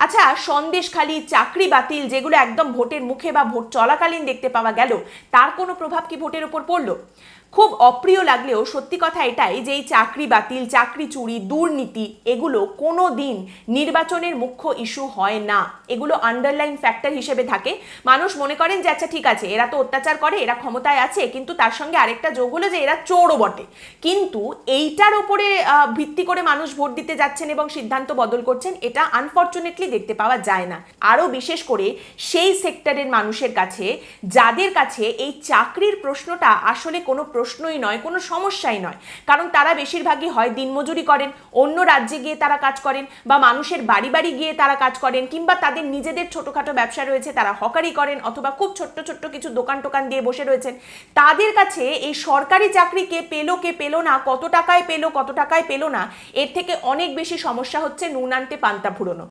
আচ্ছা, সন্দেশখালি, চাকরি বাতিল, যেগুলো একদম ভোটের মুখে বা ভোট চলাকালীন দেখতে পাওয়া গেল, তার কোনো প্রভাব কি ভোটের উপর পড়লো? খুব অপ্রিয় লাগলেও সত্যি কথা এটাই যে এই চাকরি বাতিল, চাকরি চুরি, দুর্নীতি, এগুলো কোনো দিন নির্বাচনের মুখ্য ইস্যু হয় না। এগুলো আন্ডারলাইন ফ্যাক্টর হিসেবে থাকে। মানুষ মনে করেন যে আচ্ছা ঠিক আছে, এরা তো অত্যাচার করে, এরা ক্ষমতায় আছে, কিন্তু তার সঙ্গে আরেকটা যোগ হলো যে এরা চোরও বটে। কিন্তু এইটার ওপরে ভিত্তি করে মানুষ ভোট দিতে যাচ্ছেন এবং সিদ্ধান্ত বদল করছেন, এটা আনফর্চুনেটলি দেখতে পাওয়া যায় না। আরও বিশেষ করে সেই সেক্টরের মানুষের কাছে যাদের কাছে এই চাকরির প্রশ্নটা আসলে কোনো প্রশ্নই নয়, কোনো সমস্যাই নয়। কারণ তারা বেশিরভাগই হয় দিনমজুরি করেন, অন্য রাজ্যে গিয়ে তারা কাজ করেন, বা মানুষের বাড়ি বাড়ি গিয়ে তারা কাজ করেন, কিংবা তাদের নিজেদের ছোটোখাটো ব্যবসা রয়েছে, তারা হকারি করেন, অথবা খুব ছোট্ট ছোট্ট কিছু দোকান টোকান দিয়ে বসে রয়েছেন। তাদের কাছে এই সরকারি চাকরি কে পেলো না, কত টাকায় পেলো, কত টাকায় পেলো না, এর থেকে অনেক বেশি সমস্যা হচ্ছে নুন আনতে পান্তা ফুরোনো।